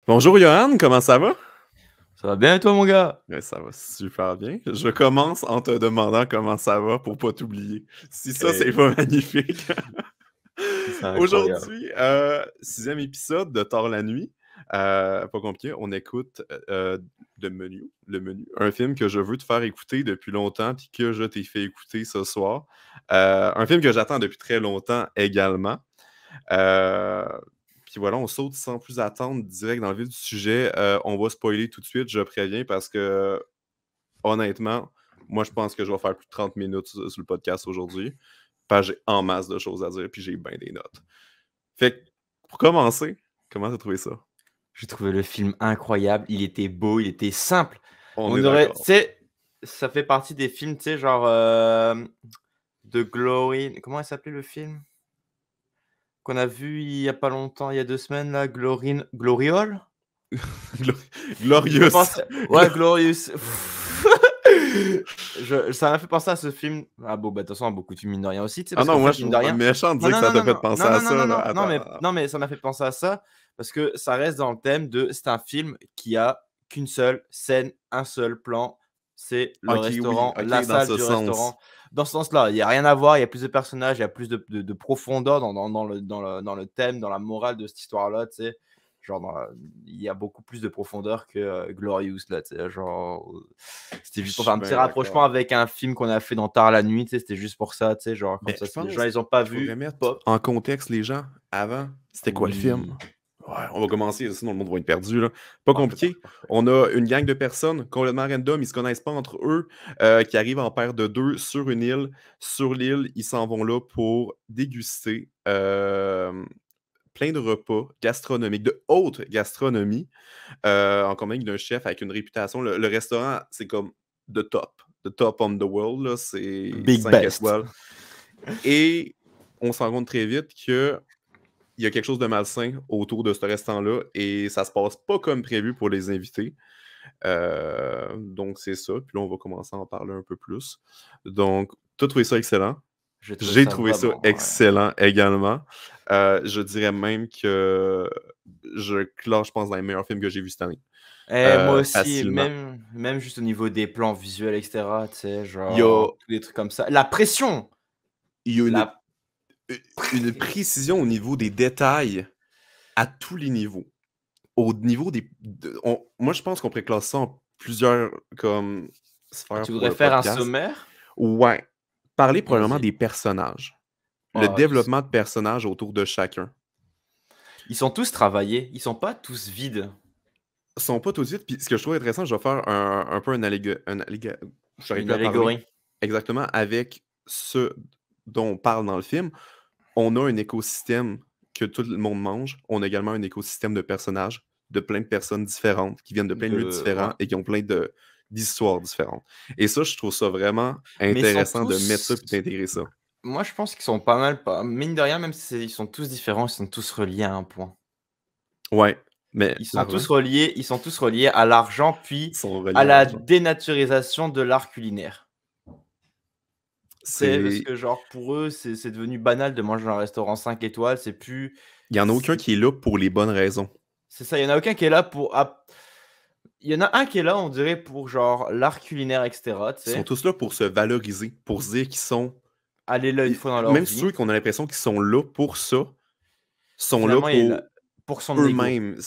Bonjour Johan, comment ça va? Ça va bien et toi, mon gars? Ouais, ça va super bien. Je commence en te demandant comment ça va pour pas t'oublier. Si ça, c'est Hey, pas magnifique. c'est incroyable. Aujourd'hui, sixième épisode de Tard la nuit. Pas compliqué, on écoute le menu, un film que je veux te faire écouter depuis longtemps puis que je t'ai fait écouter ce soir. Un film que j'attends depuis très longtemps également. Euh, Puis voilà, on saute sans plus attendre direct dans le vif du sujet. On va spoiler tout de suite, je préviens, parce que honnêtement, moi je pense que je vais faire plus de 30 minutes sur le podcast aujourd'hui. Parce que j'ai en masse de choses à dire, puis j'ai bien des notes. Fait que, pour commencer, comment t'as trouvé ça? J'ai trouvé le film incroyable. Il était beau, il était simple. On On est aurait, tu d'accord. sais, ça fait partie des films, tu sais, genre de Glory. Comment il s'appelait le film qu'on a vu il y a pas longtemps, il y a 2 semaines là, Gloriole. Ça fait Glorious. penser, ouais, Glorious. Ça m'a fait penser à ce film. Ah bon, bah de toute façon, beaucoup de films mine de rien aussi, tu sais, Ah parce non, qu'en moi fait, je mine de trouve ça rien. méchant de Non, dire que non, ça non, t'a non, fait non, penser non, à non, non, ça, non, là. non, non, mais Attends. non, mais ça m'a fait penser à ça parce que ça reste dans le thème de c'est un film qui a qu'une seule scène, un seul plan, c'est le Ok, oui, restaurant, la ok, dans salle ce du sens. restaurant. Dans ce sens-là, il y a rien à voir, il y a plus de personnages, il y a plus de profondeur dans le thème, dans la morale de cette histoire-là, tu sais. Genre, il y a beaucoup plus de profondeur que Glorious, là, tu sais. Genre, c'était Je juste pour faire suis un petit bien rapprochement d'accord. avec un film qu'on a fait dans Tard la nuit, tu sais. C'était juste pour ça, tu sais. Genre, comme Ben, ça, je si les gens, pense ils ont pas qu'il faudrait vu, mettre pop. en contexte les gens avant. C'était quoi le film? Oui. Ouais, on va commencer, sinon le monde va être perdu, là. Pas Parfait, compliqué. parfait, parfait. On a une gang de personnes complètement random, ils se connaissent pas entre eux, qui arrivent en paire de deux sur une île. Sur l'île, ils s'en vont là pour déguster plein de repas gastronomiques, de haute gastronomie, en compagnie d'un chef avec une réputation. Le restaurant, c'est comme the top on the world, là. C'est Big 5 Best. étoiles. Et on se rend compte très vite qu'il y a quelque chose de malsain autour de ce restaurant-là et ça se passe pas comme prévu pour les invités. Donc, c'est ça. Puis là, on va commencer à en parler un peu plus. Donc, tu as trouvé ça excellent. J'ai trouvé J'ai ça trouvé ça vraiment, ouais. excellent également. Je dirais même que je classe, je pense, dans les meilleurs films que j'ai vus cette année. Et moi aussi, Facilement. même juste au niveau des plans visuels, et cetera, tu sais, Il y a, genre, tous les trucs comme ça. La pression! il y a La une précision au niveau des détails à tous les niveaux. Au niveau des. Moi, je pense qu'on pourrait classer ça en plusieurs comme sphères Tu pour voudrais le faire un podcast. sommaire? Ouais. Parler probablement Vas-y. des personnages. Le Oh, développement de personnages autour de chacun. ils sont tous travaillés, ils sont pas tous vides. Ils sont pas tout de suite. Puis ce que je trouve intéressant, je vais faire un peu j'arrive Une plus à parler. allégorie. Exactement avec ce dont on parle dans le film. On a un écosystème que tout le monde mange. On a également un écosystème de personnages, de plein de personnes différentes, qui viennent de plein de lieux Ouais. différents et qui ont plein d'histoires différentes. Et ça, je trouve ça vraiment Mais ils sont intéressant de mettre ça tous. et d'intégrer ça. Moi, je pense qu'ils sont pas mal, pas mine de rien, même si ils sont tous différents, ils sont tous reliés à un point. Ouais, mais l'argent, Ils sont tous reliés à l'argent, puis ils sont reliés à à la l'argent. dénaturisation de l'art culinaire. Tu sais, parce C'est... que genre pour eux, c'est devenu banal de manger dans un restaurant 5 étoiles, c'est plus Il n'y en a aucun qui est là pour les bonnes raisons. c'est ça, il y en a aucun qui est là pour il y en a un qui est là, on dirait pour genre l'art culinaire et cetera, tu Ils sont sais. tous là pour se valoriser, pour se dire qu'ils sont... Aller là une fois dans leur Même vie. ceux qu'on a l'impression qu'ils sont là pour ça, sont là Finalement, il est là pour pour son ego. eux-mêmes,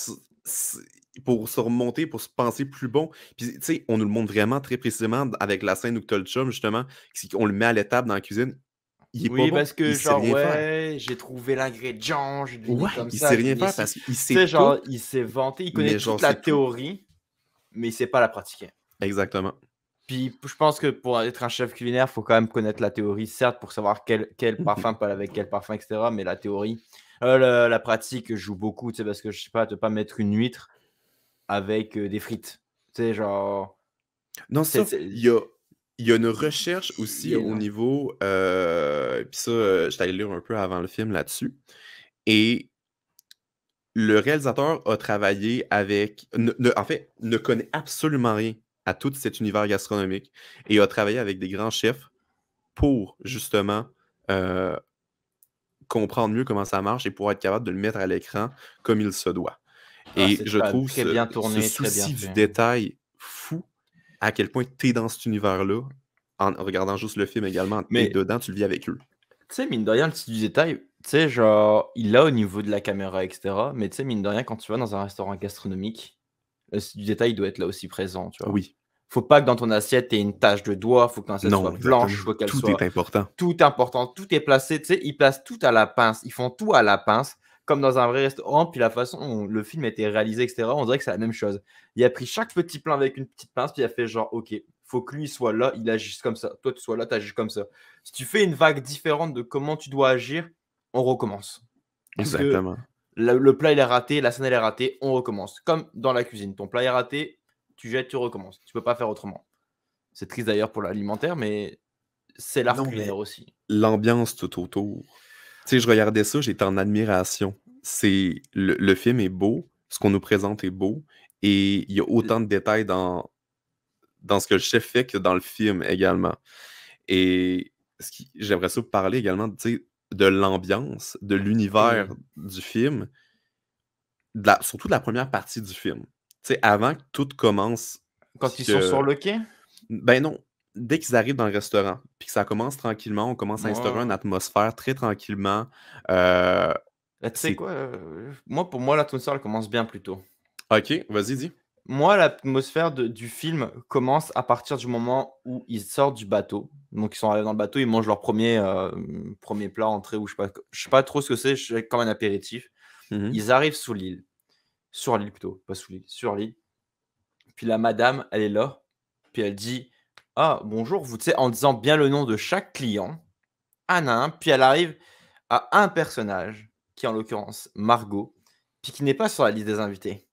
pour se remonter, pour se penser plus bon. Puis, tu sais, on nous le montre vraiment très précisément avec la scène où tu as le chum, justement, on le met à l'étable dans la cuisine. Il est pas Oui, bon, parce que il sait genre, rien faire. ouais, j'ai trouvé l'ingrédient, j'ai deviné Ouais, comme il sait ça, j'ai rien deviné faire ci. parce qu'il Tu sais, sait tout, genre, il s'est vanté, il connaît mais genre, toute la c'est tout. théorie, mais il sait pas la pratiquer. Exactement. Puis je pense que pour être un chef culinaire, faut quand même connaître la théorie, certes, pour savoir quel parfum peut aller avec quel parfum, et cetera, mais la théorie, la pratique joue beaucoup, tu sais, parce que je sais pas, tu peux pas mettre une huître avec, des frites. Tu sais, genre, Non, c'est ça, il y a une recherche il aussi y a au une niveau. Puis ça, j'étais allé lire un peu avant le film là-dessus. Et le réalisateur a travaillé avec. En fait, ne connaît absolument rien à tout cet univers gastronomique et a travaillé avec des grands chefs pour justement euh, comprendre mieux comment ça marche et pour être capable de le mettre à l'écran comme il se doit. Ah, Et c'est je trouve très ce bien ce tourné, très bien souci du fait. détail fou, à quel point tu es dans cet univers-là, en regardant juste le film également, tu es Mais dedans, tu le vis avec eux. tu sais, mine de rien, le style du détail, tu sais, genre, il l'a au niveau de la caméra, et cetera. Mais tu sais, mine de rien, quand tu vas dans un restaurant gastronomique, le style du détail doit être là aussi présent, tu vois? Oui. Faut pas que dans ton assiette, tu aies une tache de doigt, faut que ton assiette Non, soit blanche, exactement. faut qu'elle Tout est soit important. tout important, tout est placé, tu sais, ils placent tout à la pince, ils font tout à la pince, comme dans un vrai restaurant, puis la façon dont le film a été réalisé, et cetera, on dirait que c'est la même chose. Il a pris chaque petit plan avec une petite pince, puis il a fait genre: «OK, faut que lui, il soit là, il agisse comme ça. Toi, tu sois là, tu agis comme ça». Si tu fais une vague différente de comment tu dois agir, on recommence. Parce que Exactement. le plat, il est raté, la scène, elle est ratée, on recommence. Comme dans la cuisine, ton plat est raté, tu jettes, tu recommences. Tu peux pas faire autrement. C'est triste d'ailleurs pour l'alimentaire, mais c'est l'art Non, mais culinaire aussi. l'ambiance tout autour. Tu sais, je regardais ça, j'étais en admiration. C'est le film est beau, ce qu'on nous présente est beau et il y a L autant de détails dans ce que le chef fait que dans le film également. Et j'aimerais ça parler également, tu sais, de l'ambiance, de l'univers Oui. du film, surtout de la première partie du film. Tu sais, avant que tout commence, Quand puis ils sont sur que le quai? ben non, dès qu'ils arrivent dans le restaurant, puis que ça commence tranquillement, on commence à instaurer une Moi, atmosphère très tranquillement. Heu, bah, tu sais c'est quoi? Moi, pour moi, l'atmosphère, elle commence bien plus tôt. OK, vas-y, dis. Moi, l'atmosphère du film commence à partir du moment où ils sortent du bateau. Donc ils sont arrivés dans le bateau, ils mangent leur premier plat, entrée ou je sais pas trop ce que c'est, je comme un apéritif. Mmh. Ils arrivent sous l'île. Sur l'île plutôt, pas sous l'île, sur l'île. Puis la madame, elle est là, puis elle dit: «Ah bonjour, vous» tu sais, en disant bien le nom de chaque client, un à un, puis elle arrive à un personnage, qui est en l'occurrence Margot, puis qui n'est pas sur la liste des invités.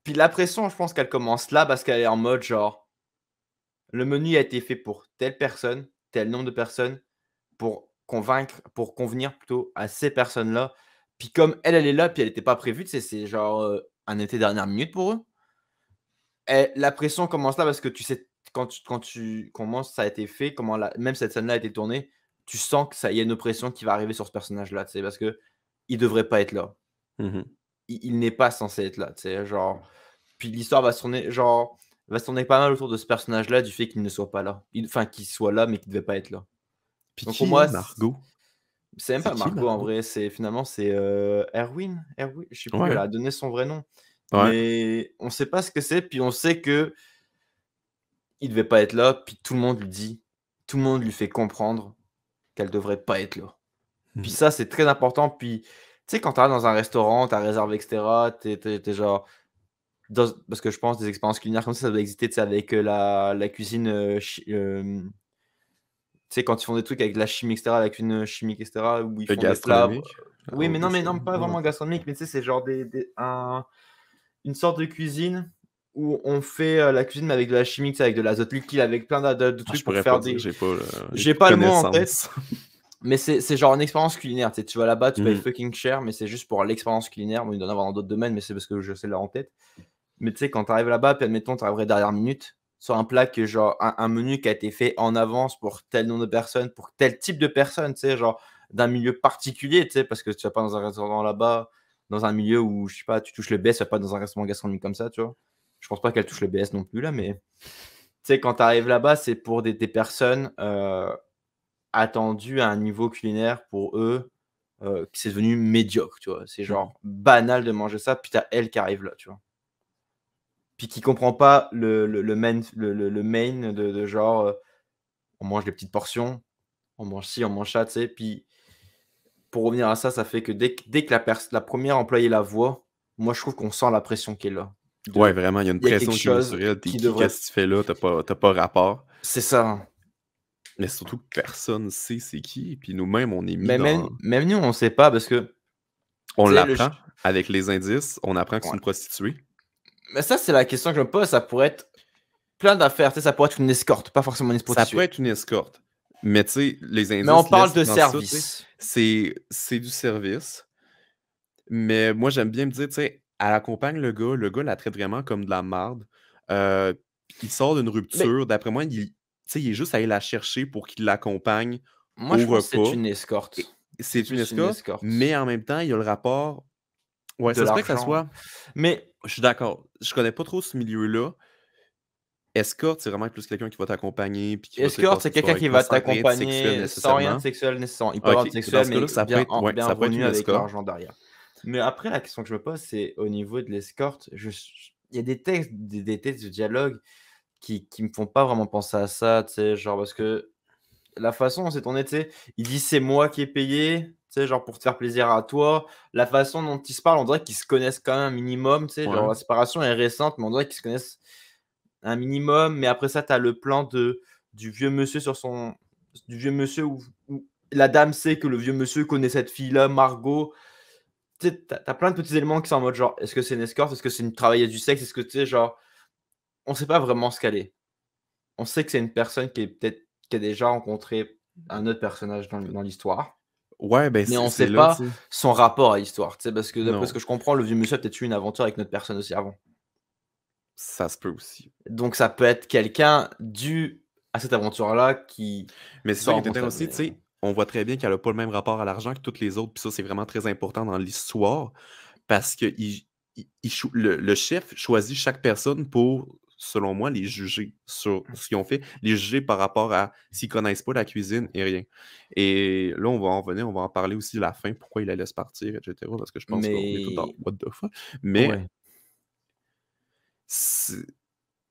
Puis la pression, je pense qu'elle commence là parce qu'elle est en mode genre: «Le menu a été fait pour telle personne, tel nombre de personnes, pour convenir plutôt à ces personnes-là». Puis comme elle, elle est là, puis elle était pas prévue, tu sais, c'est genre, un été dernière minute pour eux. La pression commence là parce que tu sais, quand tu comment ça a été fait, comment la même cette scène-là a été tournée, tu sens que ça il y a une oppression qui va arriver sur ce personnage-là, tu sais? Parce qu'il devrait pas être là. Mmh. Il n'est pas censé être là, tu sais? Genre, puis l'histoire va se tourner pas mal autour de ce personnage-là, du fait qu'il ne soit pas là. Enfin, qu'il soit là, mais qu'il devait pas être là. Puis Donc pour qui est moi, Margot? c'est même C'est pas qui Margot en Margot? vrai, c'est Erwin? Je sais plus, elle Ouais, a donné son vrai nom. ouais. Mais on sait pas ce que c'est, puis on sait que il devait pas être là, puis tout le monde lui fait comprendre qu'elle devrait pas être là. Puis Mmh. ça, c'est très important, puis tu sais, quand tu arrives dans un restaurant, tu as réservé et cetera, tu es genre parce que je pense des expériences culinaires comme ça doit exister, tu sais, avec, la cuisine, tu sais, quand ils font des trucs avec de la chimie et cetera, la cuisine, chimique et cetera, où ils font des plats Gastronomique? oui, Oh, mais ça non, pas oh, vraiment OK. gastronomique, mais tu sais, c'est genre une sorte de cuisine où on fait, la cuisine mais avec de la chimie, tu sais, avec de l'azote liquide, avec plein de Ah, je trucs pour pourrais pas faire dire, des j'ai j'ai pas de pas le mot en tête, connaissances. mais c'est genre une expérience culinaire, tu sais, tu vas là-bas, tu payes Mmh. fucking cher, mais c'est juste pour l'expérience culinaire. Bon, il doit y en avoir dans d'autres domaines, mais c'est parce que je sais là en tête. Mais tu sais, quand tu arrives là-bas, puis admettons, tu arriverais dernière minute sur un plat que genre un menu qui a été fait en avance pour tel nombre de personnes, pour tel type de personnes, tu sais, genre d'un milieu particulier, tu sais, parce que tu vas pas dans un restaurant là-bas, dans un milieu où, je sais pas, tu touches le BS, tu vas pas dans un restaurant gastronomique comme ça, tu vois? Je pense pas qu'elle touche le BS non plus là, mais tu sais, quand tu arrives là-bas, c'est pour des personnes, attendues à un niveau culinaire pour eux, que c'est devenu médiocre, tu vois? C'est Mmh. genre banal de manger ça, puis tu as elle qui arrive là, tu vois? Puis qui comprend pas le main de genre, on mange des petites portions, on mange ci, on mange ça, tu sais? Puis pour revenir à ça, ça fait que dès que la première employée la voit, moi je trouve qu'on sent la pression qui est là. Ouais, De vraiment, il y a une il y a quelque pression qui est mise sur chose elle. Tu es qui qui? devrait Qu'est-ce que tu fais là? Tu as pas rapport. c'est ça. Mais surtout que personne sait c'est qui, puis nous-mêmes, on est mis Mais dans même nous, on sait pas parce que, on tu sais, le l'apprend ch avec les indices, on apprend que c'est ouais. une prostituée. Mais ça, c'est la question que je me pose, ça pourrait être plein d'affaires, tu sais? Ça pourrait être une escorte, pas forcément une Ça pourrait prostituée. être une escorte, mais tu sais, les Mais on indices parle laissent de penser ça, tu sais. service. C'est du service, mais moi, j'aime bien me dire, tu sais, elle accompagne le gars la traite vraiment comme de la marde. Heu, il sort d'une Mais rupture, d'après moi, tu sais, il est juste allé la chercher pour qu'il l'accompagne moi, au je pense que c'est repas une et escorte. C'est c'est une plus une escorte, escorte. mais en même temps, il y a le rapport Ouais, de ça se peut que ça l'argent. soit Mais je suis d'accord. Je connais pas trop ce milieu-là. Escorte, c'est vraiment plus quelqu'un qui va t'accompagner puis qui va, tu sais, escort, passer c'est une quelqu'un soirée qui avec toi va sans rien de sexuel t'accompagner sans rien de nécessairement. sexuel nécessairement. Il peut avoir OK, du dans sexuel, ce cas-là, mais ça peut être ouais, bien ça peut être revenu une avec escorte. l'argent derrière. Mais après, la question que je me pose, c'est au niveau de l'escorte, il y a des textes de dialogue qui me font pas vraiment penser à ça, tu sais, genre parce que la façon dont c'est tourné, tu sais, il dit: «C'est moi qui ai payé», tu sais, genre pour te faire plaisir à toi. La façon dont ils se parlent, on dirait qu'ils se connaissent quand même un minimum, tu sais, genre Ouais. la séparation est récente, mais on dirait qu'ils se connaissent un minimum. Mais après ça, tu as le plan du vieux monsieur sur son du vieux monsieur où la dame sait que le vieux monsieur connaît cette fille-là, Margot. Tu sais, tu as plein de petits éléments qui sont en mode genre: est-ce que c'est une escorte? Est-ce que c'est une travailleuse du sexe? Est-ce que tu sais, genre, on sait pas vraiment ce qu'elle est. On sait que c'est une personne qui a déjà rencontré un autre personnage dans l'histoire, Ouais, ben, mais on c'est sait là, pas tu sais son rapport à l'histoire, tu sais? Parce que d'après ce non, que je comprends, le vieux monsieur a peut-être eu une aventure avec notre personne aussi avant. ça se peut aussi. Donc ça peut être quelqu'un dû à cette aventure-là qui Mais c'est se ça sont qui est intéressant rencontrés, aussi, tu mais sais, on voit très bien qu'elle a pas le même rapport à l'argent que toutes les autres, puis ça, c'est vraiment très important dans l'histoire parce que il choi le chef choisit chaque personne pour, selon moi, les juger sur ce qu'ils ont fait, les juger par rapport à s'ils connaissent pas la cuisine et rien. Et là, on va en revenir, on va en parler aussi de la fin, pourquoi il la laisse partir et cetera, parce que je pense qu'on est tous dans mais what the fuck? Mais ouais. c'est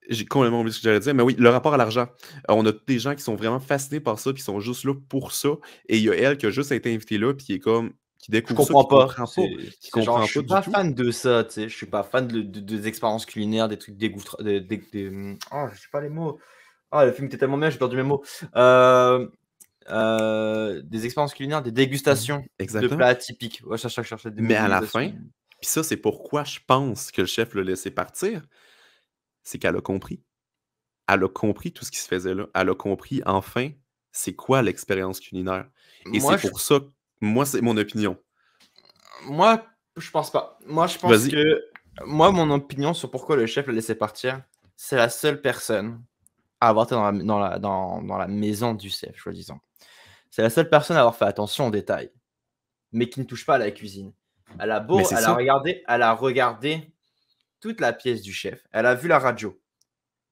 j'ai complètement oublié ce que j'allais dire, mais oui, le rapport à l'argent. On a des gens qui sont vraiment fascinés par ça, puis qui sont juste là pour ça. Et il y a elle qui a juste été invitée là, puis qui est comme, qui Je découvre ça, comprends pas. qui C'est genre, comprend je pas suis du pas tout. fan de ça, tu sais? Je suis pas fan des expériences culinaires, des trucs dégoûtants, oh, je sais pas les mots. Ah, le film était tellement bien, j'ai perdu mes mots. Hem, des expériences culinaires, des Mhm. dégustations de Exactement. plats atypiques. Ouais, je cherchais des mots, Mais à la fin, dégustation. puis ça, c'est pourquoi je pense que le chef l'a laissé partir, c'est qu'elle a compris. Elle a compris tout ce qui se faisait là. Elle a compris enfin c'est quoi l'expérience culinaire. Et c'est Moi, je pour ça, moi, c'est mon opinion. moi, je pense pas. Moi, je pense Vas-y. que mon opinion sur pourquoi le chef l'a laissé partir, c'est la seule personne à avoir été dans la maison du chef, soi-disant. C'est la seule personne à avoir fait attention aux détails, mais qui ne touche pas à la cuisine. Mais c'est ça. Elle a regardé toute la pièce du chef. Elle a vu la radio.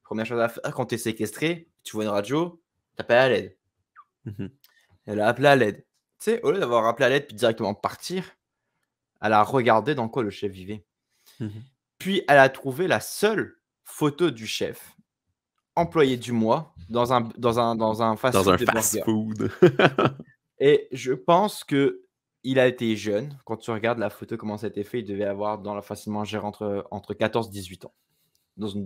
Première chose à faire quand tu es séquestré, tu vois une radio, tu appelles à l'aide. Mhm. Elle a appelé à l'aide. Tu sais, au lieu d'avoir appelé à l'aide puis directement partir, elle a regardé dans quoi le chef vivait. Mhm. Puis elle a trouvé la seule photo du chef, employé du mois, dans un Dans fast-food un de burgers. fast-food. Et je pense que il a été jeune. Quand tu regardes la photo, comment ça a été fait, il devait avoir facilement gérer entre 14 et 18 ans.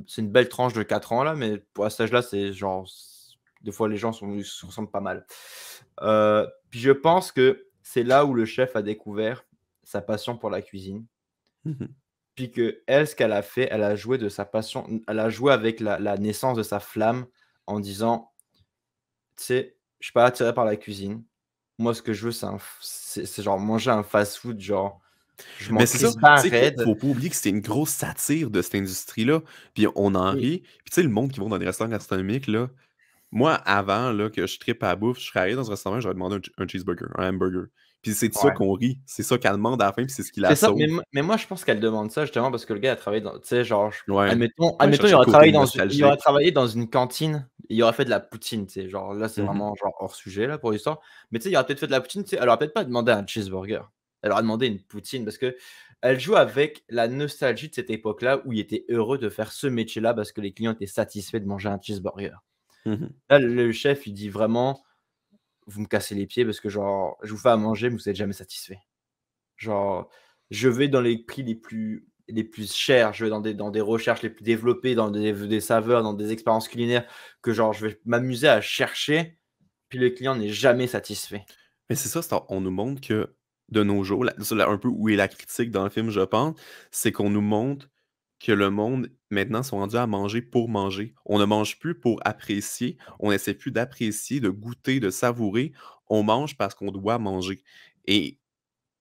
C'est une belle tranche de 4 ans là, mais pour à cet âge-là, c'est genre des fois les gens ils se ressemblent pas mal. Puis je pense que c'est là où le chef a découvert sa passion pour la cuisine. Mhm. Puis qu'elle, ce qu'elle a fait, elle a joué de sa passion, elle a joué avec la naissance de sa flamme en disant: «Tu sais, je suis pas attiré par la cuisine. Moi, ce que je veux, c'est genre manger un fast-food, genre, je m'en Mais c'est ça, crisse tu bien sais, raide». faut pas oublier que c'était une grosse satire de cette industrie-là, puis on en Oui, rit. Puis tu sais, le monde qui vont dans des restaurants gastronomiques, là, moi, avant, là, que je trippe à la bouffe, je serais allé dans un restaurant, j'aurais demandé un cheeseburger, un hamburger. Puis c'est de ça ouais. qu'on rit, c'est ça qu'elle demande à la fin, puis c'est ce qui la C'est ça, sauve. mais moi, je pense qu'elle demande ça justement parce que le gars a travaillé dans tu sais, genre, j Ouais. Ouais, admettons, chercher le côté il aurait nostalgique. travaillé dans une cantine, il aurait fait de la poutine, tu sais, genre, là, c'est Mmh. vraiment, genre, hors sujet, là, pour l'histoire. Mais tu sais, il aurait peut-être fait de la poutine, tu sais, elle aurait peut-être pas demandé un cheeseburger. Elle aurait demandé une poutine parce qu'elle joue avec la nostalgie de cette époque-là où il était heureux de faire ce métier-là parce que les clients étaient satisfaits de manger un cheeseburger. Mmh. Là, le chef, il dit vraiment: «Vous me cassez les pieds parce que, genre, je vous fais à manger, mais vous êtes jamais satisfaits». Genre, je vais dans les prix les plus chers, je vais dans des recherches les plus développées, dans des saveurs, dans des expériences culinaires que genre je vais m'amuser à chercher, puis le client n'est jamais satisfait. Mais c'est ça, on nous montre que, de nos jours, un peu où est la critique dans le film, je pense, c'est qu'on nous montre que le monde, maintenant, sont rendus à manger pour manger. On ne mange plus pour apprécier, on essaie plus d'apprécier, de goûter, de savourer, on mange parce qu'on doit manger. Et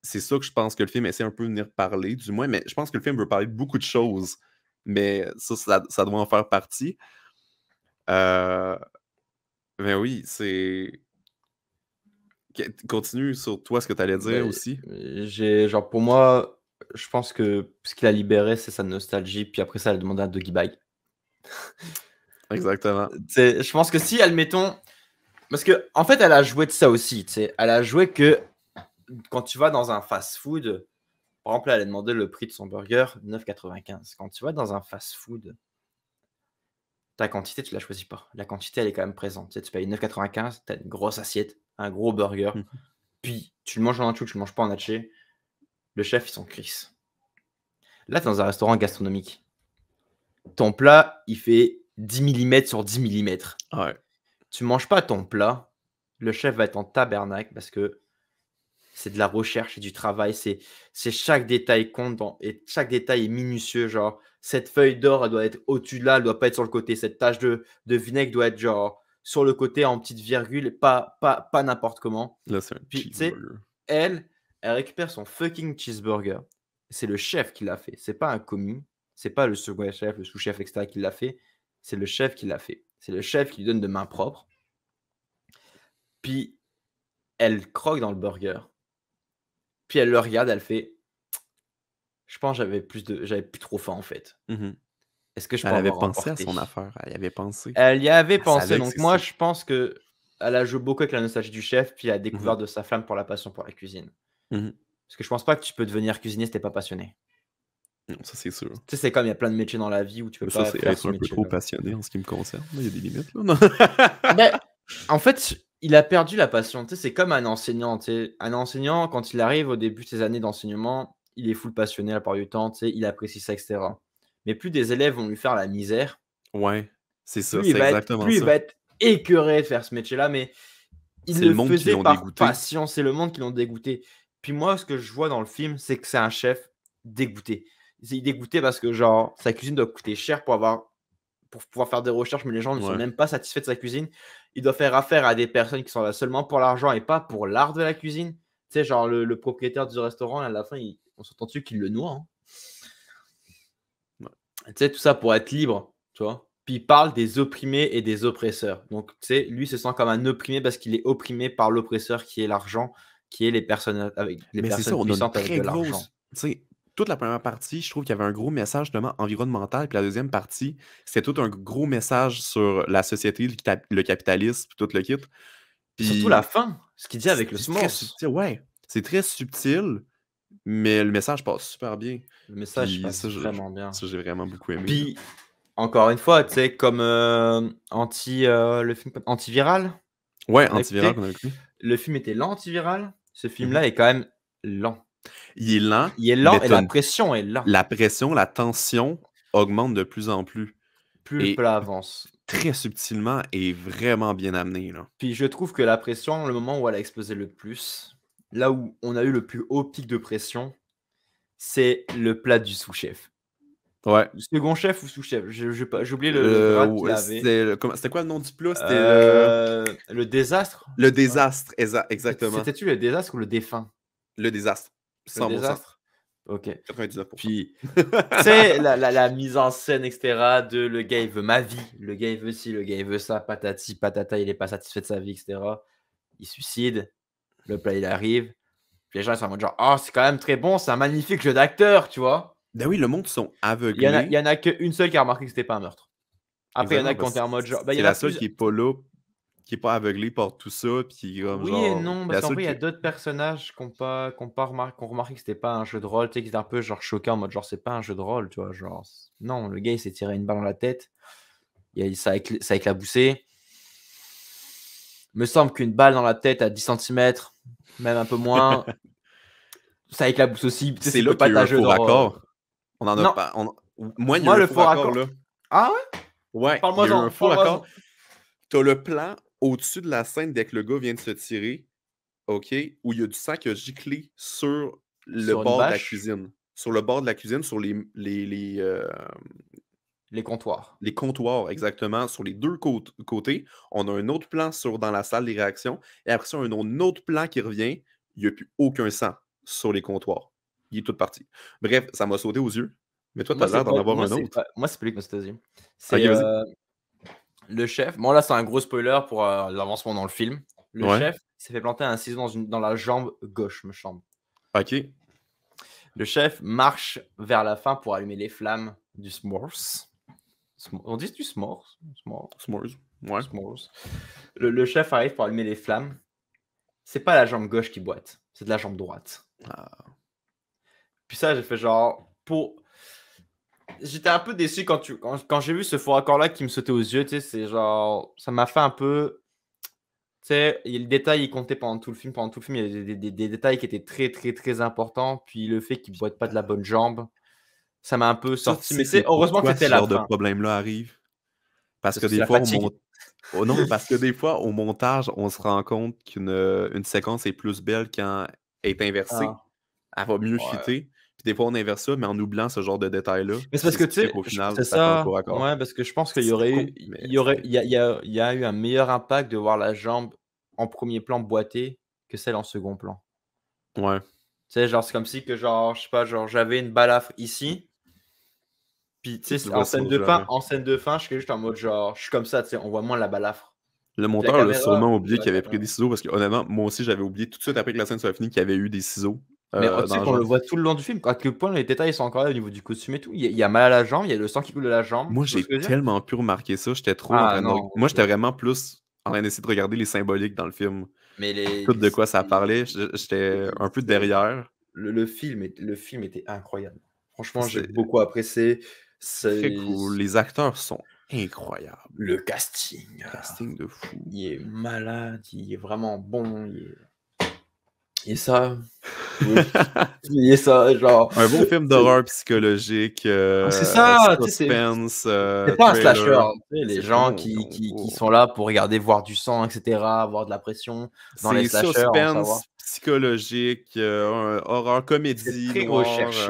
c'est ça que je pense que le film essaie un peu de venir parler, du moins, mais je pense que le film veut parler de beaucoup de choses, mais ça doit en faire partie. Heu, mais oui, c'est continue sur toi, ce que tu allais dire Beh, aussi. j'ai genre pour moi, Je pense que ce qu'il a libéré, c'est sa nostalgie, puis après ça, elle a demandé un doggy bag. Exactement. Je pense que si, admettons, parce que en fait, elle a joué de ça aussi, tu sais. Elle a joué que quand tu vas dans un fast-food, par exemple, elle a demandé le prix de son burger, 9,95. Quand tu vas dans un fast-food, ta quantité, tu la choisis pas. La quantité, elle est quand même présente. Tu sais, tu payes 9,95, tu as une grosse assiette, un gros burger, Mhm. puis tu le manges en nacho, tu le manges pas en haché. Le chef, ils sont Chris. Là, tu es dans un restaurant gastronomique. Ton plat, il fait 10 mm sur 10 mm. Ouais. Tu manges pas ton plat, le chef va être en tabernacle parce que c'est de la recherche et du travail. C'est chaque détail compte et chaque détail est minutieux. Genre, cette feuille d'or, elle doit être au-dessus de là, elle doit pas être sur le côté. Cette tache de vinaigre doit être genre sur le côté en petite virgule, et pas n'importe comment. Là, c'est un Puis, tu sais, cheeseburger. elle récupère son fucking cheeseburger. C'est le chef qui l'a fait. C'est pas un commis. C'est pas le second chef, le sous-chef, etc. qui l'a fait. C'est le chef qui l'a fait. C'est le chef qui lui donne de main propre. Puis, elle croque dans le burger. Puis, elle le regarde, elle fait je pense que j'avais plus trop faim en fait. Mhm. Est-ce que je peux Elle avait avoir pensé à emporté? son affaire. Elle y avait pensé. Elle y avait Elle pensé. savait que Donc, c'est moi, ça. je pense que elle a joué beaucoup avec la nostalgie du chef, puis elle a Mhm. découvert de sa flamme pour la passion pour la cuisine. Mhm. Parce que je pense pas que tu peux devenir cuisinier si t'es pas passionné. Non, ça, c'est sûr. Tu sais, c'est comme il y a plein de métiers dans la vie où tu peux Mais ça, pas c'est faire être ce un peu trop métier-là. passionné en ce qui me concerne. Il y a des limites, là. Non. Ben, en fait, il a perdu la passion. Tu sais, c'est comme un enseignant. Tu sais. Un enseignant, quand il arrive au début de ses années d'enseignement, il est full passionné la part du temps. Tu sais, il apprécie ça, etc. Mais plus des élèves vont lui faire la misère, Ouais, c'est ça, plus il c'est va être, exactement plus il ça. va être écœuré de faire ce métier-là. Mais il C'est le le monde qui faisait l'ont par dégoûté. passion. C'est le monde qui l'ont dégoûté. Puis moi, ce que je vois dans le film, c'est que c'est un chef dégoûté. Il est dégoûté parce que genre sa cuisine doit coûter cher pour pouvoir faire des recherches, mais les gens ne sont Ouais. même pas satisfaits de sa cuisine. Il doit faire affaire à des personnes qui sont là seulement pour l'argent et pas pour l'art de la cuisine. Tu sais, genre le propriétaire du restaurant, à la fin, on s'entend dessus qu'il le noie. Hein. Ouais. Tu sais, tout ça pour être libre, tu vois. Puis il parle des opprimés et des oppresseurs. Donc, tu sais, lui se sent comme un opprimé parce qu'il est opprimé par l'oppresseur qui est l'argent, qui est les personnes Mais c'est ça, on a une puissantes avec très de l'argent. grosse. Tu sais, toute la première partie, je trouve qu'il y avait un gros message justement environnemental. Puis la deuxième partie, c'était tout un gros message sur la société, le capitalisme, puis tout le kit. Puis surtout la Puis fin, ce qu'il dit avec le c'est très s'mores. subtil, ouais. C'est très subtil, mais le message passe super bien. Le message Puis passe vraiment bien. ça, j'ai vraiment beaucoup aimé. Là. Puis, encore une fois, tu sais, comme le film Antiviral, Ouais, on a antiviral écouté, qu'on a écouté. le film était lent, Antiviral. Ce Mhm. film-là est quand même lent. Il est lent, Il est mais lent et la pression est lente. la pression, la tension augmente de plus en plus. Plus le Et plat avance. très subtilement et vraiment bien amené. Là. Puis je trouve que la pression, le moment où elle a explosé le plus, là où on a eu le plus haut pic de pression, c'est le plat du sous-chef. Ouais. Le second chef ou sous-chef? J'ai oublié le grade qu'il avait. C'était quoi le nom du plat? C'était Le désastre? le désastre, exactement. C'était-tu le désastre ou le défunt? Le désastre. Le 100%. désastre? Ok. 99%. Puis, tu sais, la mise en scène, etc., de le gars, il veut ma vie, le gars, il veut ci, le gars, il veut ça, patati, patata, il est pas satisfait de sa vie, etc. Il suicide, le plat, il arrive. Puis les gens, ils sont en mode genre, oh, c'est quand même très bon, c'est un magnifique jeu d'acteur, tu vois. Ben oui, le monde sont Il aveuglés. y en a qu'une seule qui a remarqué que c'était pas un meurtre. Après, il y en a qui Exactement, ont été en mode genre, il c'est y en la a seule plus. qui est pas là, qui est pas aveuglée par tout ça, puis comme Oui et genre. non, parce La qu'en seule vrai, il y a qui. d'autres personnages qui ont remarqué que c'était pas un jeu de rôle, tu sais, qui étaient un peu genre choqués en mode genre, c'est pas un jeu de rôle, tu vois. Genre, non, le gars, il s'est tiré une balle dans la tête, ça a éclaboussé. Me semble qu'une balle dans la tête à 10 cm, même un peu moins, ça éclabousse aussi. Tu sais, C'est là pas qu'il y a eu ta un jeu faux de rôle. raccord. On en a Non, pas. Moi, il y a moi, eu un le faux faux raccord raccord. là. Ah ouais? Ouais, il y a eu un Parle-moi-en, faux parle-moi-en. raccord. T'as le plan au-dessus de la scène dès que le gars vient de se tirer, OK, où il y a du sang qui a giclé sur le Sur une bord de la bâche, cuisine. Sur le bord de la cuisine, sur les comptoirs. les comptoirs, exactement, sur les deux côtés. On a un autre plan dans la salle des réactions. Et après ça, un autre plan qui revient. Il n'y a plus aucun sang sur les comptoirs. Il est tout parti. Bref, ça m'a sauté aux yeux. Mais toi, tu as l'air d'en avoir un autre. Moi, c'est pas lui qui m'a sauté. Ok, C'est vas-y. le chef. Bon, là, c'est un gros spoiler pour l'avancement dans le film. Le Ouais. chef s'est fait planter un ciseau dans la jambe gauche, me semble. OK. Le chef marche vers la fin pour allumer les flammes du s'mores. On dit du s'mores? S'mores. Ouais. S'mores. Le chef arrive pour allumer les flammes. C'est pas la jambe gauche qui boite, c'est de la jambe droite. Ah. Puis ça, j'ai fait genre... J'étais un peu déçu quand j'ai vu ce faux raccord-là qui me sautait aux yeux, tu sais, c'est genre... Ça m'a fait un peu... Tu sais, le détail, il comptait pendant tout le film. Pendant tout le film, il y avait des détails qui étaient très, très, très importants. Puis le fait qu'il ne boite pas de la bonne jambe, ça m'a un peu Ça, tu sorti. sais, Mais c'est heureusement que pourquoi c'était ce la genre de fin. problème-là arrive? Parce Parce que que c'est des la fois, fatigue. Oh non, parce que des fois, au montage, on se rend compte qu'une séquence est plus belle quand elle est inversée. Ah, Elle va mieux ouais. fitter. Puis des fois, on inverse ça, mais en oubliant ce genre de détails-là. Mais c'est Puis parce c'est que, ce tu qui fait sais, qu'au final, c'est ça fait un faux ça. raccord. Ouais, parce que je pense qu'il y C'est aurait con, eu, mais il y aurait, il y a eu un meilleur impact de voir la jambe en premier plan boiter que celle en second plan. Ouais. Tu sais, genre, c'est comme si que, genre, je sais pas, genre, j'avais une balafre ici. Puis, tu Tu sais, vois ça jamais. en scène de fin, je suis juste en mode, genre, je suis comme ça, tu sais, on voit moins la balafre. Le Puis la monteur l'a caméra, sûrement on oublié voit la qu'il avait pris caméra. des ciseaux parce que honnêtement, moi aussi, j'avais oublié tout de suite après que la scène soit finie qu'il y avait eu des ciseaux Mais tu dans sais la qu'on le jambe. voit tout le long du film, à quel point les détails sont encore là au niveau du costume et tout. Il y a mal à la jambe, il y a le sang qui coule de la jambe. Moi, Tu vois ce j'ai que je veux dire? tellement pu remarquer ça. J'étais trop en Ah train de. non, Moi, j'étais vraiment plus en train d'essayer de regarder les symboliques dans le film. mais Tout de quoi ça parlait. J'étais un peu derrière. le film était incroyable. Franchement, j'ai C'est beaucoup apprécié. très C'est cool. Les acteurs sont incroyables. le casting. Casting de fou. Il est malade, il est vraiment bon. Il est ça. Oui. Il est ça, genre. Un bon film d'horreur psychologique, C'est ça, tu sais, suspense, c'est pas un slasher, thriller. tu sais, les C'est gens non, non, qui oh. sont là pour regarder, voir du sang, et cetera, avoir de la pression dans les C'est slashers, en savoir. suspense psychologique, horreur, C'est comédie, très noire, recherché.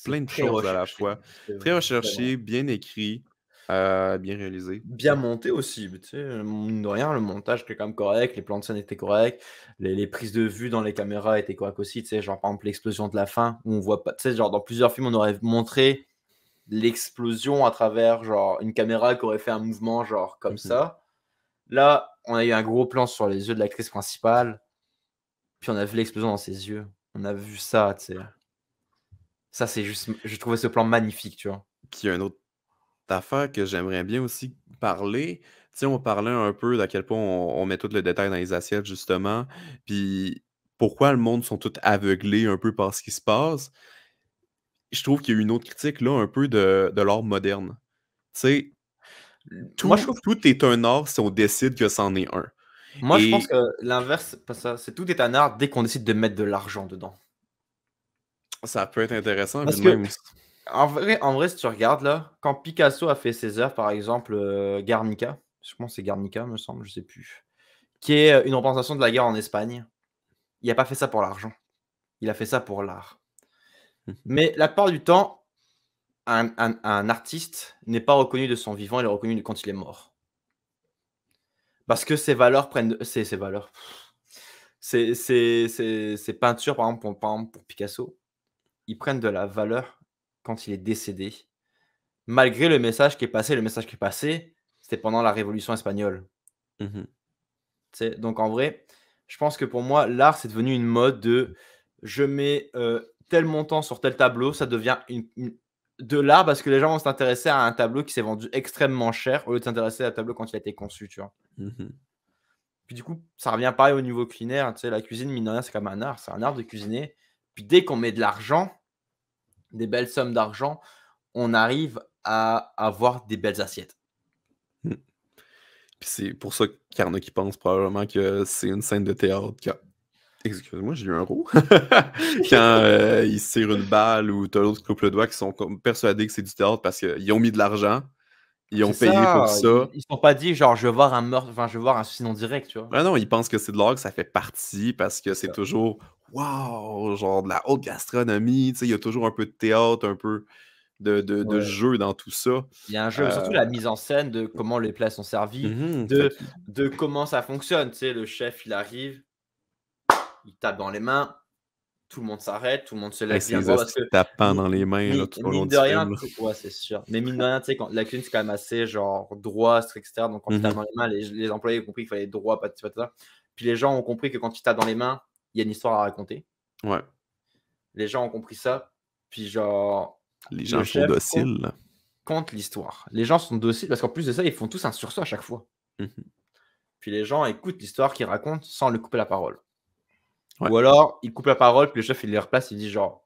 plein C'est de très choses à la recherché. fois. C'est Très vraiment recherché, bien écrit, bien réalisé. bien monté aussi, tu sais, mine de rien, le montage était quand même correct, les plans de scène étaient corrects, les prises de vue dans les caméras étaient correctes aussi, tu sais, genre, par exemple, l'explosion de la fin où on voit pas, tu sais, genre, dans plusieurs films, on aurait montré l'explosion à travers, genre, une caméra qui aurait fait un mouvement, genre, comme Mhm. ça. Là, on a eu un gros plan sur les yeux de l'actrice principale, puis on a vu l'explosion dans ses yeux. On a vu ça, tu sais. Ça, c'est juste, j'ai trouvé ce plan magnifique, tu vois. Puis il y a une autre affaire que j'aimerais bien aussi parler. Tu sais, on parlait un peu d'à quel point on met tout le détail dans les assiettes, justement. Puis pourquoi le monde sont tous aveuglés un peu par ce qui se passe. Je trouve qu'il y a une autre critique là, un peu de l'art moderne. Tu sais, Moi, je tout, trouve, tout est un art si on décide que c'en est un. moi, je pense Et que l'inverse, c'est pas ça. C'est tout est un art dès qu'on décide de mettre de l'argent dedans. ça peut être intéressant, vu Parce de que, même. en vrai, si tu regardes là, quand Picasso a fait ses œuvres, par exemple, Guernica, je pense que c'est Guernica, me semble, je sais plus, qui est une représentation de la guerre en Espagne, il n'a pas fait ça pour l'argent. Il a fait ça pour l'art. Mais la plupart du temps, un artiste n'est pas reconnu de son vivant, il est reconnu quand il est mort. Parce que ses valeurs prennent ses valeurs. Ses peintures, par exemple, pour Picasso, ils prennent de la valeur quand il est décédé. Malgré le message qui est passé, c'était pendant la Révolution espagnole. Mhm. Tu sais? Donc en vrai, je pense que pour moi, l'art, c'est devenu une mode de je mets, tel montant sur tel tableau, ça devient de l'art parce que les gens vont s'intéresser à un tableau qui s'est vendu extrêmement cher au lieu de s'intéresser à un tableau quand il a été conçu, tu vois? Mhm. Puis du coup, ça revient pareil au niveau culinaire, tu sais? La cuisine, mine de rien, c'est comme un art, c'est un art de cuisiner. Puis dès qu'on met de l'argent, des belles sommes d'argent, on arrive à avoir des belles assiettes. Mhm. Puis c'est pour ça qu'il y en a qui pensent probablement que c'est une scène de théâtre. Excuse-moi, j'ai eu un roux. Quand ils se tirent une balle ou t'as l'autre qui coupe le doigt, qui sont persuadés que c'est du théâtre parce qu'ils ont mis de l'argent, ils C'est ont payé pour ça, ça. ils se sont pas dit genre: «Je veux voir un meurtre, enfin, je veux voir un suicide en direct», tu vois? Ah non, ils pensent que c'est de l'art, que ça fait partie parce que C'est c'est ça. toujours waouh, genre de la haute gastronomie, tu sais, il y a toujours un peu de théâtre, un peu de Ouais. jeu dans tout ça. Il y a un jeu, Euh, surtout la mise en scène de comment les plats sont servis, fait de qu'il- comment ça fonctionne. Tu sais, le chef, il arrive, il tape dans les mains, tout le monde s'arrête, tout le monde se hey, lève bien ces droit parce estis que de tapants dans les mains là, tout au long mine du de rien, film. Là. ouais, c'est sûr. Mais mine de rien, tu sais, quand la cuisine, c'est quand même assez genre droit, strict, et cetera. Donc quand tu tapes Mhm. dans les mains, les employés ont compris qu'il fallait être droit, pas ça. Puis les gens ont compris que quand tu tapes dans les mains, il y a une histoire à raconter. Ouais. Les gens ont compris ça. Puis genre, Les le gens sont chef dociles. compte l'histoire. Les gens sont dociles parce qu'en plus de ça, ils font tous un sursaut à chaque fois. Mhm. Puis les gens écoutent l'histoire qu'il raconte sans lui couper la parole. Ouais. Ou alors, il coupe la parole, puis le chef, il les replace, il dit genre,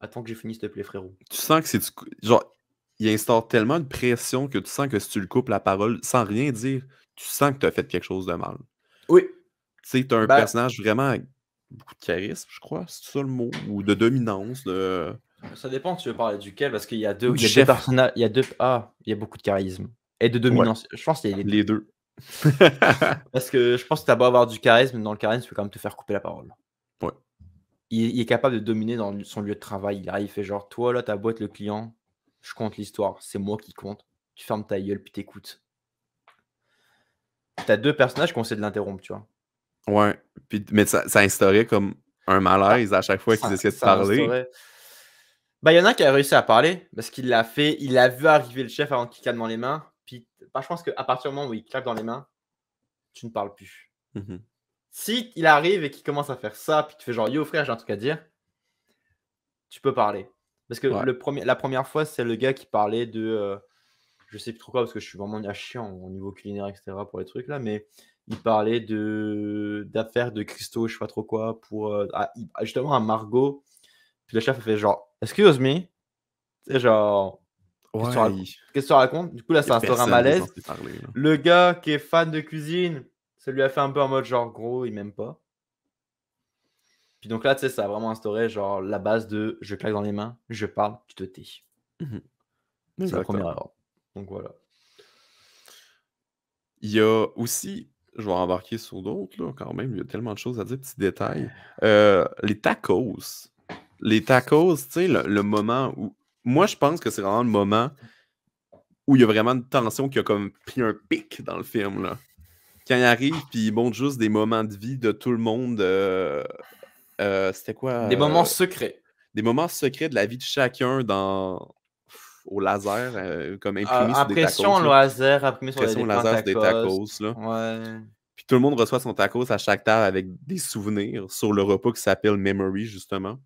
attends que j'ai fini, s'il te plaît, frérot. Tu sens que c'est genre, il instaure tellement de pression que tu sens que si tu lui coupes la parole sans rien dire, tu sens que tu as fait quelque chose de mal. Oui. Tu sais, tu as un Bah, personnage vraiment avec beaucoup de charisme, je crois, c'est ça le mot, ou de dominance. ça dépend, tu veux parler duquel, parce qu'il y a deux, Ou il du y a deux chef. personnages, il y a beaucoup de charisme. Et de Ouais, dominance. Je pense qu'il y a les deux. les deux. Parce que je pense que t'as beau avoir du charisme, dans le charisme, tu peux quand même te faire couper la parole. Ouais. Il est capable de dominer dans son lieu de travail. Il arrive, il fait genre, toi là, t'as beau être le client, je compte l'histoire, c'est moi qui compte. Tu fermes ta gueule, puis t'écoutes. T'as deux personnages qui ont essayé de l'interrompre, tu vois. Ouais. Mais ça instaurait comme un Ça, malaise à chaque fois qu'ils essayaient de ça parler. instaurait. Bah, il y en a un qui a réussi à parler parce qu'il l'a fait, il a vu arriver le chef avant qu'il claque dans les mains. Puis, bah, je pense qu'à partir du moment où il claque dans les mains, tu ne parles plus. Mhm. Si il arrive et qu'il commence à faire ça, puis tu fais genre yo frère, j'ai un truc à dire, tu peux parler. Parce que Ouais. la première fois, c'est le gars qui parlait de. Je sais plus trop quoi, parce que je suis vraiment à chiant au niveau culinaire, etc. pour les trucs là, mais il parlait d'affaires de cristaux, je sais pas trop quoi, pour justement à Margot. Puis le chef a fait genre excuse me, tu sais, genre qu'est-ce que tu Ouais, racontes? Qu'est-ce que tu racontes? Du coup là, il y a ça instaure un personne qui est malaise. censé parler, là. Le gars qui est fan de cuisine, ça lui a fait un peu en mode genre gros, il m'aime pas. Puis donc là, tu sais, ça a vraiment instauré genre la base de je claque dans les mains, je parle, tu te tais. Mhm. C'est la Exactement. première erreur. Donc voilà. Il y a aussi, je vais embarquer sur d'autres, là, quand même, il y a tellement de choses à dire, petits détails. Les tacos. Les tacos, tu sais, le moment où. Moi, je pense que c'est vraiment le moment où il y a vraiment une tension qui a comme pris un pic dans le film, là. Quand il arrive, puis il montre juste des moments de vie de tout le monde. C'était quoi? Des moments secrets. Des moments secrets de la vie de chacun au laser, comme imprimé sur des tacos, Impression là. laser imprimé sur des Impression pains laser sur des tacos. tacos, là. Ouais. Puis tout le monde reçoit son tacos à chaque table avec des souvenirs sur le repas qui s'appelle Memory, justement.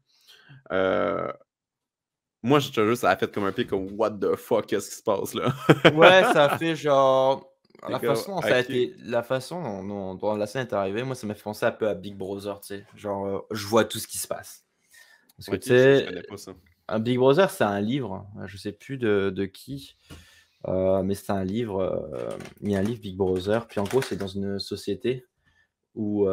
Moi, je te jure, ça a fait comme un pic comme What the fuck, qu'est-ce qui se passe là? Ouais, ça a fait genre T'es comme, ok. la façon dont la scène est arrivée, moi, ça m'a fait penser un peu à Big Brother, tu sais? Genre, je vois tout ce qui se passe. Parce que Ok, tu je sais, connais pas ça. un Big Brother, c'est un livre, je sais plus de qui, mais c'est un livre, il y a un livre Big Brother, puis en gros, c'est dans une société où,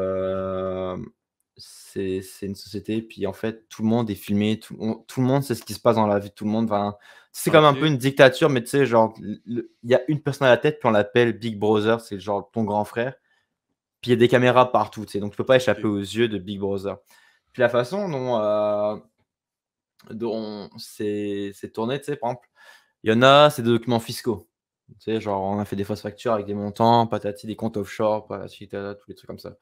c'est une société, puis en fait, tout le monde est filmé, tout le monde sait ce qui se passe dans la vie de tout le monde. Enfin, c'est comme un peu Ok. une dictature, mais tu sais, genre, il y a une personne à la tête, puis on l'appelle Big Brother, c'est genre ton grand frère. Puis il y a des caméras partout, tu sais, donc tu peux pas échapper Ok. aux yeux de Big Brother. Puis la façon dont c'est tourné, tu sais, par exemple, il y en a, c'est des documents fiscaux. Tu sais, genre, on a fait des fausses factures avec des montants, patati, des comptes offshore, patati, patata, tous les trucs comme ça.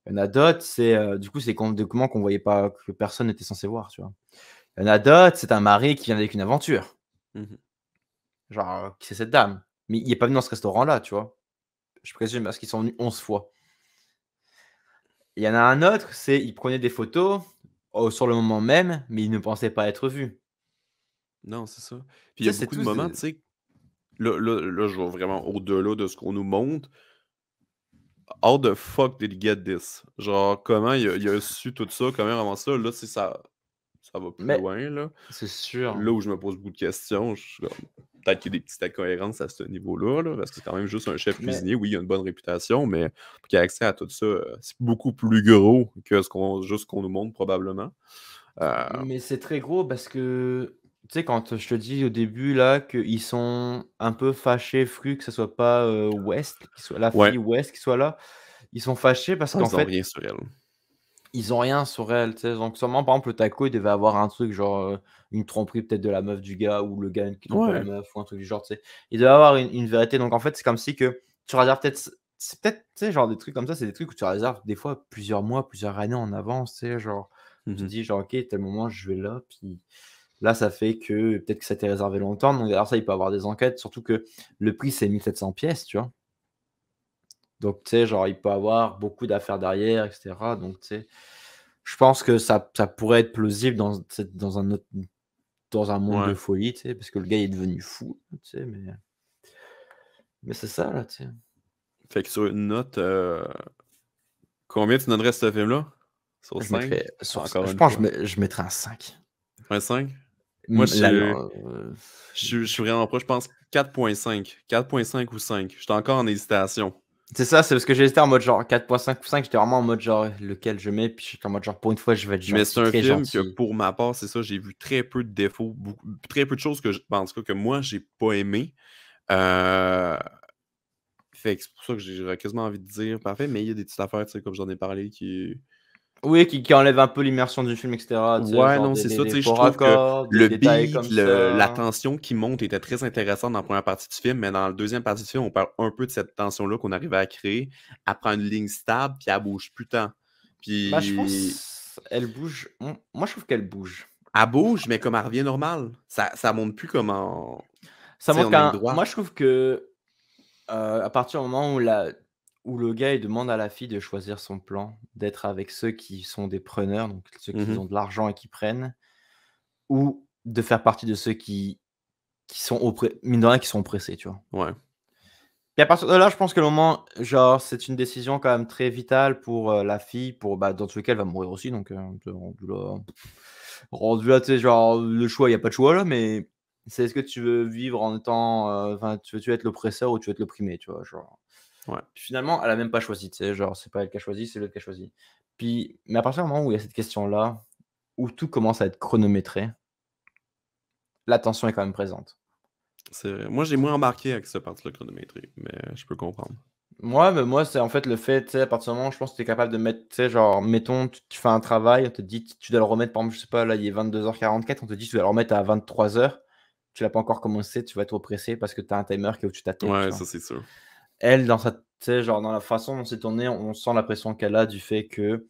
Il y en a d'autres, c'est, du coup, c'est des documents qu'on voyait pas, que personne n'était censé voir, tu vois? Il y en a d'autres, c'est un mari qui vient avec une aventure, Mhm. genre, qui c'est cette dame, mais il est pas venu dans ce restaurant-là, tu vois? Je présume parce qu'ils sont venus 11 fois. Il y en a un autre, c'est il prenait des photos, sur le moment même, mais il ne pensait pas être vu. Non, c'est ça. Puis il y Tu a sais, c'est beaucoup de tous moments, tu des sais, là, je vais vraiment au-delà de ce qu'on nous montre. How the fuck did he get this? Genre, comment il a su tout ça? Comment avant ça? Là, tu sais, ça va plus mais loin, là. c'est sûr. Là où je me pose beaucoup de questions, je suis comme, peut-être qu'il y a des petites incohérences à ce niveau-là, là, parce que c'est quand même juste un chef Mais cuisinier. Oui, il a une bonne réputation, mais pour qu'il ait accès à tout ça, c'est beaucoup plus gros que juste ce qu'on nous montre, probablement. Euh, mais c'est très gros parce que, tu sais, quand je te dis au début là qu'ils sont un peu fâchés, fruits que ce soit pas, West, qui soit la ouais, fille West qui soit là. Ils sont fâchés parce non, qu'en ils ont fait, rien sur elle. ils ont rien sur elle, tu sais? Donc sûrement, par exemple, le taco, il devait avoir un truc genre, une tromperie peut-être de la meuf du gars ou le gars qui trompe pas la Ouais, meuf ou un truc du genre, tu sais? Il devait avoir une vérité donc en fait, c'est comme si que tu réserves peut-être c'est peut-être, tu sais, genre des trucs comme ça, c'est des trucs où tu réserves des fois plusieurs mois, plusieurs années en avance, tu sais? Genre, tu te mhm, dis genre: «OK, tel moment, je vais là», puis là, ça fait que peut-être que ça t'est réservé longtemps donc alors ça, il peut avoir des enquêtes, surtout que le prix, c'est 1 700 pièces, tu vois? Donc tu sais, genre, il peut avoir beaucoup d'affaires derrière et cetera donc tu sais? je pense que ça pourrait être plausible dans un monde de Ouais. folie, tu sais, parce que le gars il est devenu fou, tu sais, mais c'est ça, là, tu sais. Fait que sur une note, combien tu donnerais ce film-là? Sur Je 5? mettrais Encore je une pense fois. je mettrais un 5. Un 5? Moi, Là, je suis vraiment proche. Je pense 4.5. 4.5 ou 5. J'étais encore en hésitation. c'est ça, c'est parce que j'hésitais en mode genre 4.5 ou 5, j'étais vraiment en mode genre lequel je mets, puis j'étais en mode genre pour une fois je vais être Mais c'est un très film que gentil. pour ma part, c'est ça, j'ai vu très peu de défauts, très peu de choses en tout cas, que moi, j'ai pas aimé. Fait que c'est pour ça que j'aurais quasiment envie de dire parfait, mais il y a des petites affaires, tu sais, comme j'en ai parlé, qui. Oui, qui enlève un peu l'immersion du film, etc. Tu sais, Ouais, genre non, c'est ça. Tu des sais, je faux trouve que raccords, des le détails beat, comme la ça. tension qui monte était très intéressante dans la première partie du film, mais dans la deuxième partie du film, on parle un peu de cette tension-là qu'on arrivait à créer. Elle prend une ligne stable, puis elle bouge plus tant. Bah, je Puis pense elle bouge. Moi, je trouve qu'elle bouge. elle bouge, mais comme elle revient normale. Ça monte plus comme en, Ça tu sais, montre en ligne qu'un droite. moi, je trouve que, à partir du moment où le gars, il demande à la fille de choisir son plan, d'être avec ceux qui sont des preneurs, donc ceux qui ont Mhm. de l'argent et qui prennent, ou de faire partie de ceux qui sont mine de rien, qui sont oppressés, tu vois? Ouais. Et à partir de là, je pense que le moment, genre, c'est une décision quand même très vitale pour, la fille, bah, dans tous les cas, elle va mourir aussi, donc rendu là, tu sais, genre, le choix, il y a pas de choix là, mais c'est est-ce que tu veux vivre en étant, enfin, tu veux être l'oppresseur ou tu veux être l'opprimé, tu vois? Genre, Ouais. puis finalement, elle a même pas choisi, tu sais? Genre, c'est pas elle qui a choisi, c'est l'autre qui a choisi. Puis mais à partir du moment où il y a cette question-là, où tout commence à être chronométré, l'attention est quand même présente. C'est vrai. Moi, j'ai moins embarqué avec cette partie-là chronométrée, mais je peux comprendre. Moi, c'est en fait le fait, tu sais, à partir du moment où je pense que tu es capable de mettre, tu sais, genre, mettons, tu fais un travail, on te dit, tu dois le remettre, par exemple, je sais pas, là, il est 22h44, on te dit, tu dois le remettre à 23h, tu l'as pas encore commencé, tu vas être oppressé parce que tu as un timer qui est au-dessus de ta tête, tu Ouais, vois. ça, c'est sûr. Elle, dans sa, tu sais, genre, dans la façon dont c'est tourné, on sent la pression qu'elle a du fait que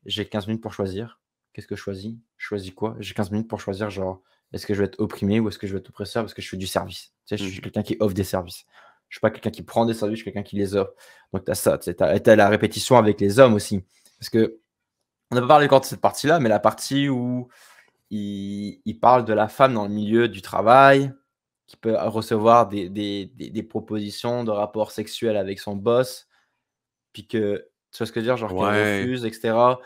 j'ai 15 minutes pour choisir. Qu'est-ce que je choisis? Je choisis quoi? J'ai 15 minutes pour choisir, genre, est-ce que je vais être opprimé ou est-ce que je vais être oppresseur parce que je fais du service. Tu sais, je suis Mhm. quelqu'un qui offre des services. Je suis pas quelqu'un qui prend des services, je suis quelqu'un qui les offre. Donc, tu as ça, tu sais, tu la répétition avec les hommes aussi. Parce que, on n'a pas parlé encore de cette partie-là, mais la partie où il parle de la femme dans le milieu du travail, qui peut recevoir des propositions de rapports sexuels avec son boss, puis que, tu vois ce que je veux dire? Genre qu'elle Ouais. refuse, et cetera.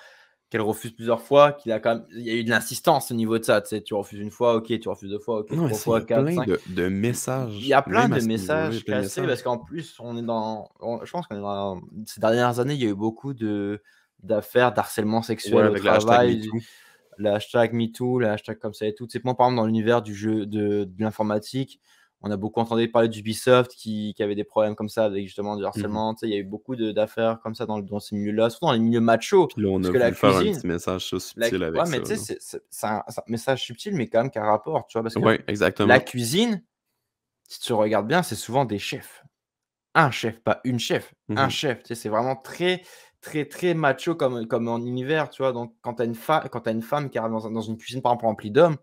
Qu'elle refuse plusieurs fois, qu'il a quand même il y a eu de l'insistance au niveau de ça, tu sais? Tu refuses une fois, OK, tu refuses 2 fois, OK, Non, 3 ça, il y fois, a 4, plein 5. de Il y messages, a plein même à de ce niveau-là, il y a messages plein de cachés parce messages. qu'en plus, je pense qu'on est dans ces dernières années, il y a eu beaucoup d'affaires d'harcèlement Ouais, sexuel au avec le hashtag travail, #MeToo. le hashtag #MeToo, le hashtag comme ça et tout. Tu sais, moi, par exemple, dans l'univers du jeu de l'informatique, on a beaucoup entendu parler d'Ubisoft qui avait des problèmes comme ça avec justement du Mhm. harcèlement. Tu sais, il y a eu beaucoup d'affaires comme ça dans ces milieux-là, surtout dans les milieux machos, Puis là, on parce a que la voulu faire un cuisine, petit message ça, subtil ouais, avec ça, mais tu sais, là. c'est un message subtil, mais quand même qui a rapport, tu vois, parce que Ouais, la exactement. cuisine, si tu regardes bien, c'est souvent des chefs. Un chef, pas une chef, un Mhm. chef. Tu sais, c'est vraiment très, très, très macho comme en univers, tu vois. Donc, quand tu as une femme qui arrive dans une cuisine, par exemple, remplie d'hommes,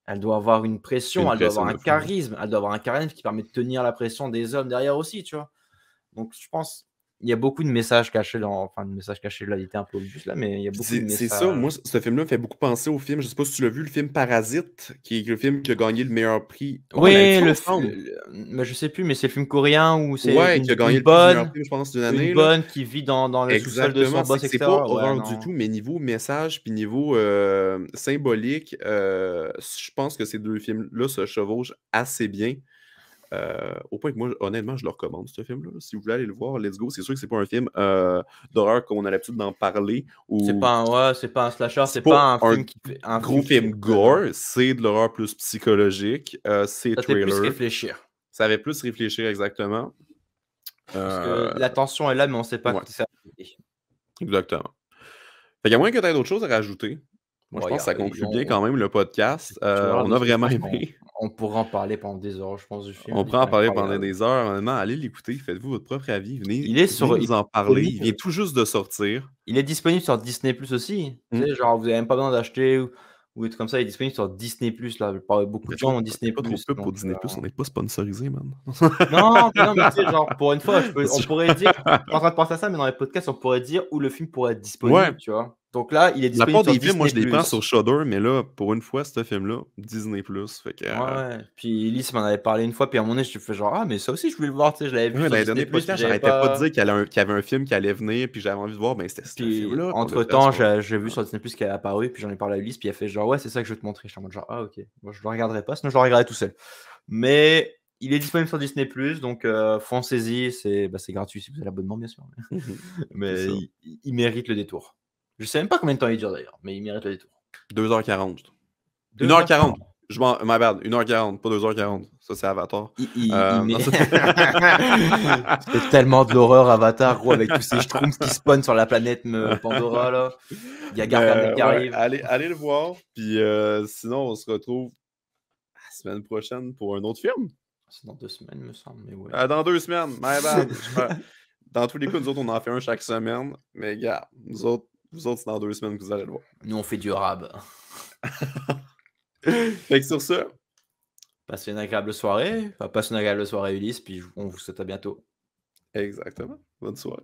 elle doit avoir une pression, Une elle doit pression avoir un de fou. charisme, elle doit avoir un charisme qui permet de tenir la pression des hommes derrière aussi, tu vois. Donc, je pense, il y a beaucoup de messages cachés enfin, de messages cachés, là, il était un peu obvious là, mais il y a Puis beaucoup de c'est ça, messages. moi, ce film-là me fait beaucoup penser au film, je sais pas si tu l'as vu, le film Parasite, qui est le film qui a gagné le meilleur prix. Ouais, on l'avait Oui, vu ensemble. mais je sais plus, mais c'est le film coréen où c'est Ouais, qui a gagné le prix du meilleur film, je pense, d'une une année, là. bonne qui vit dans le sous-sol de son Exactement, boss, c'est pas etc. Ouais, horreur du non. tout, mais niveau message puis niveau, symbolique, je pense que ces 2 films-là se chevauchent assez bien, au point que moi, honnêtement, je le recommande ce film-là. Si vous voulez aller le voir, let's go. C'est sûr que c'est pas un film, d'horreur comme on a l'habitude d'en parler ou C'est pas un slasher, c'est c'est pas pas un un gros film qui fait film peur. gore, c'est de l'horreur plus psychologique, c'est Ça te fait plus thriller. réfléchir. Ça avait plus réfléchir exactement, Parce que heu, la tension est là, mais on sait pas ouais, quand c'est arrivé. exactement. Fait qu'à moins que tu aies d'autres choses à rajouter, moi, je Bon, il y pense que a ça conclut bien quand même le podcast. tu verras, On a parce que je vraiment pense qu'on aimé. on pourra en parler pendant des heures, je pense, du film. On Il pourrait est en parler pendant incroyable. des heures. Honnêtement, allez l'écouter, faites-vous votre propre avis. Il est Venez sur il nous en est parler. Il vient disponible tout juste de sortir. il est disponible sur Disney+ aussi. Tu Mmh. sais, genre, vous avez même pas besoin d'acheter ou des trucs comme ça, il est disponible sur Disney+, là. Beaucoup de Faites pas gens ont Disney+, faites pas trop de pub pour donc Disney+, on n'est pas sponsorisés, man. non, mais tu sais, genre, pour une fois, C'est on sûr. pourrait dire je suis en train de penser à ça, mais dans les podcasts, on pourrait dire où le film pourrait être Ouais, disponible, tu vois? Donc là, il est La disponible part sur des films, moi, je les Disney+. prends sur Shudder, mais là, pour une fois, ce film-là, Disney+, fait que... Ouais. Puis Elise m'en avait parlé une fois, puis à un moment donné, je fais genre: «Ah, mais ça aussi, je voulais le voir», tu sais, je l'avais vu Ouais, sur dans les Disney+, derniers puis podcasts, j'avais j'arrêtais pas de pas. dire qu'il y avait un film qui allait venir, puis j'avais envie de voir, ben c'était ce Puis film-là qu'on devrait entre-temps, se voir. j'ai vu sur Disney+ qui est apparu, puis j'en ai parlé à Elise, puis elle fait genre: «Ouais, c'est ça que je veux te montrer». J'étais en mode genre: «Ah OK». Moi, je le regarderai pas, sinon je le regarderai tout seul. Mais il est disponible sur Disney+, donc foncez-y, c'est gratuit si vous avez l'abonnement, bien sûr. Mhm, c'est Mais ça. il mérite le détour. Je sais même pas combien de temps il dure d'ailleurs, mais il mérite le détour. 2h40. 2h40. 1h40. My bad. 1h40, pas 2h40. Ça, c'est Avatar. Non, C'est tellement de l'horreur Avatar, gros, avec tous ces schtroumpfs qui spawnent sur la planète Pandora, là. Il y a Gargamel qui ouais, arrive. allez le voir. Puis sinon, on se retrouve la semaine prochaine pour un autre film. C'est dans 2 semaines, me semble, mais ouais. Dans 2 semaines. My bad. Dans tous les cas, nous autres, on en fait un chaque semaine. Mais gars, vous autres, c'est dans 2 semaines que vous allez le voir. Nous, on fait du rab. Fait que sur ça, Passez une agréable soirée. Enfin, passez une agréable soirée, Ulysse, puis on vous souhaite à bientôt. exactement. Bonne soirée.